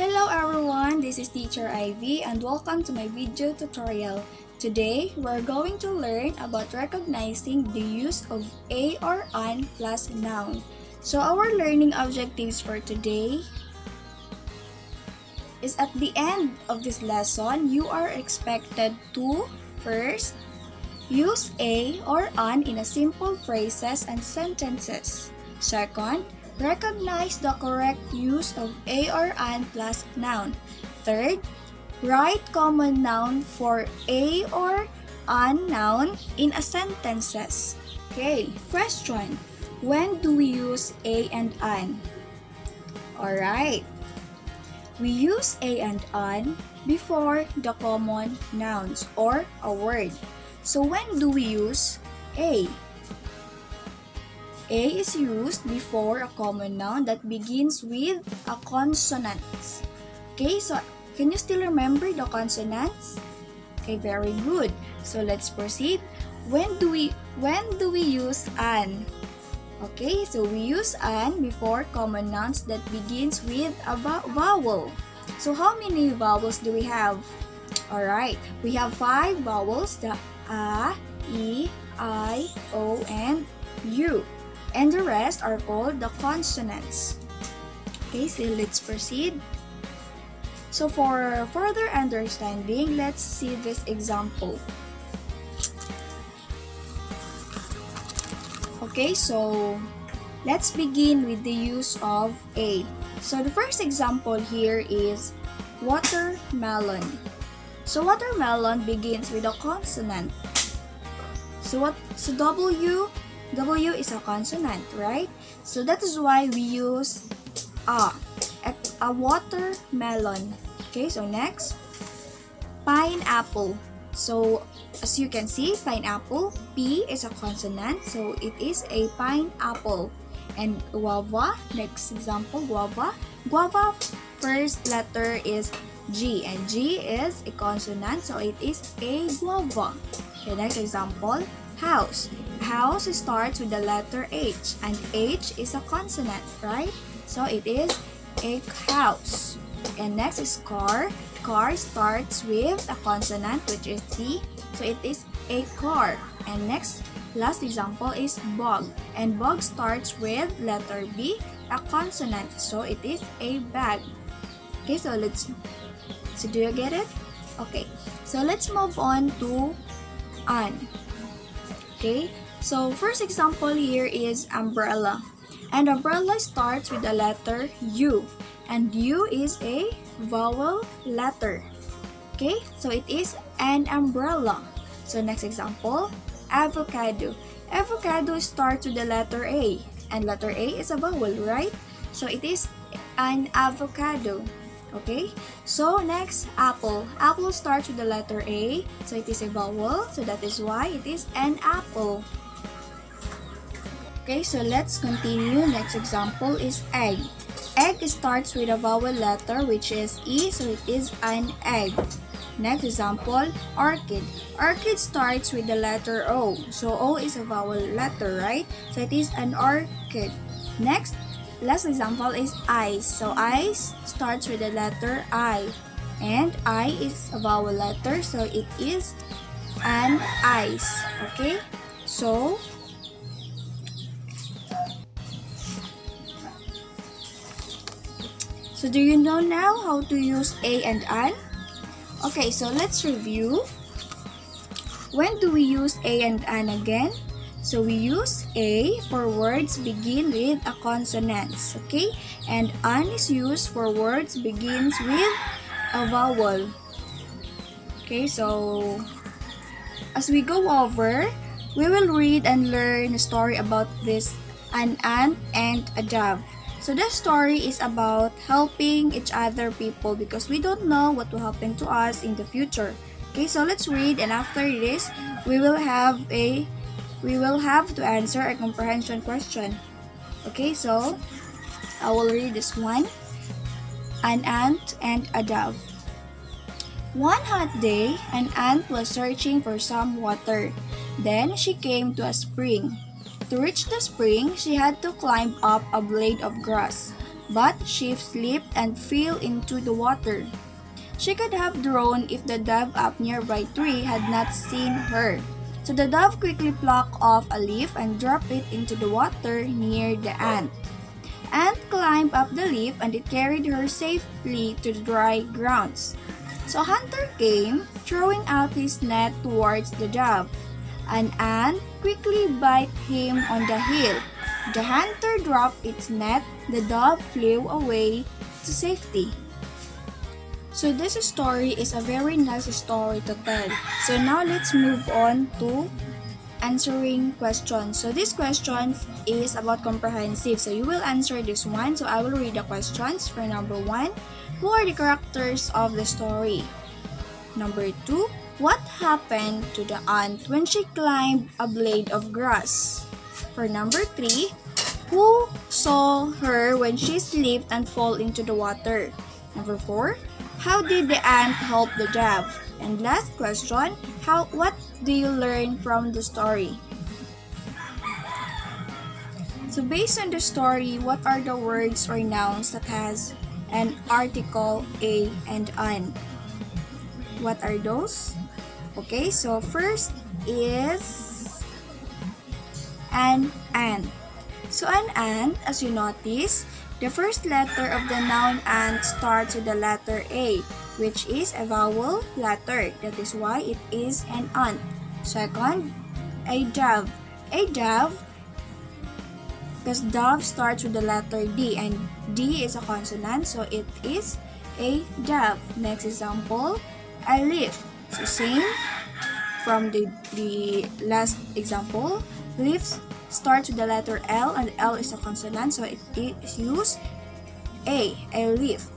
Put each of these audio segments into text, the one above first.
Hello everyone, this is Teacher Ivy and welcome to my video tutorial. Today, we're going to learn about recognizing the use of a or an plus noun. So our learning objectives for today is at the end of this lesson, you are expected to first, use a or an in a simple phrases and sentences. Second, recognize the correct use of a or an plus noun. Third, write common noun for a or an noun in a sentences. Okay, question. When do we use a and an? Alright. We use a and an before the common nouns or a word. So when do we use a? A is used before a common noun that begins with a consonant. Okay, so can you still remember the consonants? Okay, very good. So let's proceed. When do we use an? Okay, so we use an before common nouns that begins with a vowel. So how many vowels do we have? Alright, we have 5 vowels, the a, e, I, o, and u. And the rest are called the consonants. Okay, so let's proceed. So for further understanding, let's see this example. Okay, so let's begin with the use of a. So the first example here is watermelon. So watermelon begins with a consonant. So W is a consonant, right? So that is why we use a watermelon. Okay, so next, pineapple. So as you can see, pineapple, P is a consonant, so it is a pineapple. And guava, next example, guava. Guava, first letter is G, and G is a consonant, so it is a guava. Okay, next example, house. House starts with the letter H, and H is a consonant, right? So it is a house. And next is car. Car starts with a consonant, which is C, so it is a car. And next, last example is bug. And bug starts with letter B, a consonant, so it is a bag. Okay, so do you get it? Okay, so let's move on to an. Okay, so first example here is umbrella. And umbrella starts with the letter U. And U is a vowel letter. Okay, so it is an umbrella. So next example, avocado. Avocado starts with the letter A. And letter A is a vowel, right? So it is an avocado. Okay, so next, apple. Apple starts with the letter A, so it is a vowel, so that is why it is an apple. Okay, so let's continue. Next example is egg. Egg starts with a vowel letter, which is E, so it is an egg. Next example, orchid. Orchid starts with the letter O, so O is a vowel letter, right? So it is an orchid. Next, last example is ice. So ice starts with the letter I, and I is a vowel letter, so it is an ice. Okay, so do you know now how to use a and an? Okay, so let's review. When do we use a and an again? So we use a for words begin with a consonants, okay? And an is used for words begins with a vowel. Okay, so as we go over, we will read and learn a story about this, an ant and a dove. So the story is about helping each other people because we don't know what will happen to us in the future. Okay, so let's read, and after this, we will have to answer a comprehension question. Okay, so I will read this one. An ant and a dove. One hot day, an ant was searching for some water. Then she came to a spring. To reach the spring, she had to climb up a blade of grass. but she slipped and fell into the water. She could have drowned if the dove up nearby tree had not seen her. So the dove quickly plucked off a leaf and dropped it into the water near the ant. Ant climbed up the leaf and it carried her safely to the dry grounds. So a hunter came, throwing out his net towards the dove. An ant quickly bit him on the heel. The hunter dropped its net. The dove flew away to safety. So this story is a very nice story to tell. So now let's move on to answering questions. So this question is about comprehensive. So you will answer this one. So I will read the questions. For number 1, who are the characters of the story? Number 2, what happened to the ant when she climbed a blade of grass? For number 3, who saw her when she slipped and fell into the water? Number 4, how did the ant help the dove? And last question, what do you learn from the story? So based on the story, what are the words or nouns that has an article a and an? What are those? Okay, so first is an ant. So an ant, as you notice, the first letter of the noun ant starts with the letter A, which is a vowel letter. That is why it is an ant. Second, a dove. A dove, because dove starts with the letter D, and D is a consonant, so it is a dove. Next example, a leaf. So same from the last example. Leaves starts with the letter L, and L is a consonant, so it is used a leaf.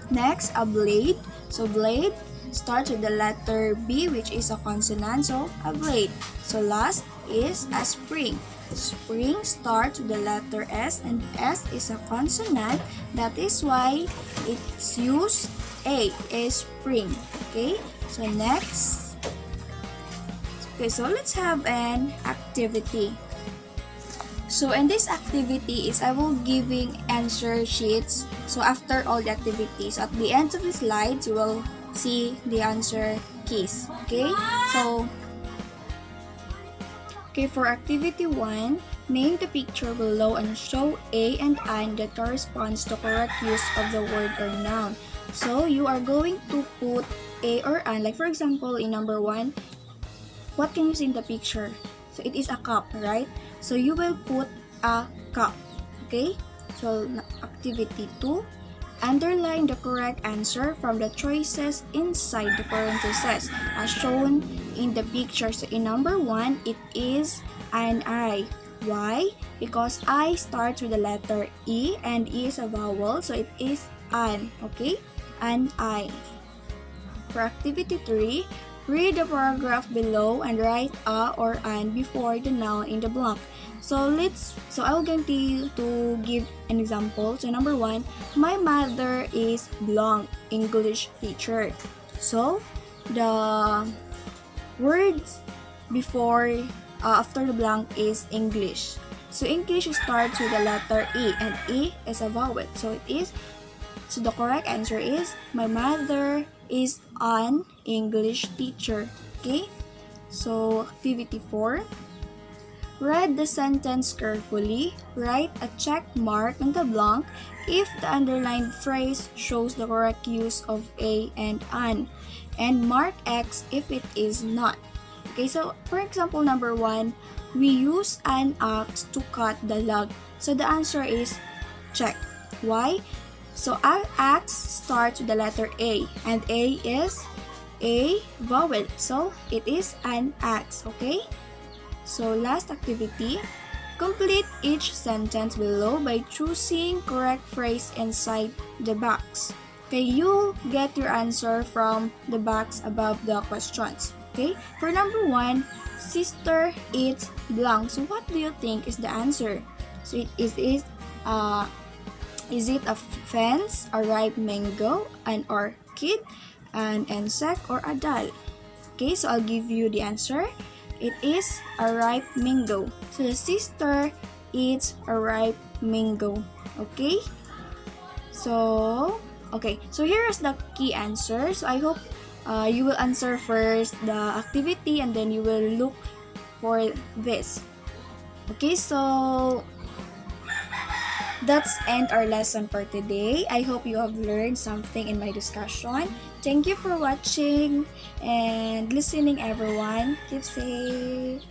Next, a blade. So blade starts with the letter B, which is a consonant, so a blade. So last is a spring. Spring starts with the letter S, and S is a consonant. That is why it's used a spring. Okay, so next. Okay, so let's have an activity. So in this activity is I will giving answer sheets. So after all the activities, at the end of the slides, you will see the answer keys. Okay, so for activity 1, name the picture below and show a and an that corresponds to correct use of the word or noun. So you are going to put a or an. Like for example, in number 1, what can you see in the picture? So it is a cup, right? So you will put a cup. Okay? So activity 2, underline the correct answer from the choices inside the parentheses as shown in the picture. So in number 1, it is an I. Why? Because I starts with the letter E, and E is a vowel, so it is an. Okay? An I. For activity 3, read the paragraph below and write a or an before the noun in the blank. So I will going to give an example. So number 1, my mother is blank English teacher. So the words before after the blank is English. So English starts with the letter E, and E is a vowel. So the correct answer is my mother is an English teacher. Okay? So activity 4. Read the sentence carefully. Write a check mark on the blank if the underlined phrase shows the correct use of a and an, and mark X if it is not. Okay, so for example, number 1, we use an axe to cut the log. So the answer is check. Why? So our axe starts with the letter A, and A is a vowel, so it is an axe. Okay? So last activity, complete each sentence below by choosing correct phrase inside the box. Okay, you get your answer from the box above the questions. Okay, for number 1, sister eats blank. So what do you think is the answer? So is it a fence, a ripe mango, an orchid, an insect, or a doll? Okay, so I'll give you the answer. It is a ripe mango. So the sister eats a ripe mango. Okay? So, okay. So here is the key answer. So I hope you will answer first the activity and then you will look for this. Okay, so that's end our lesson for today. I hope you have learned something in my discussion. Thank you for watching and listening, everyone. Keep safe.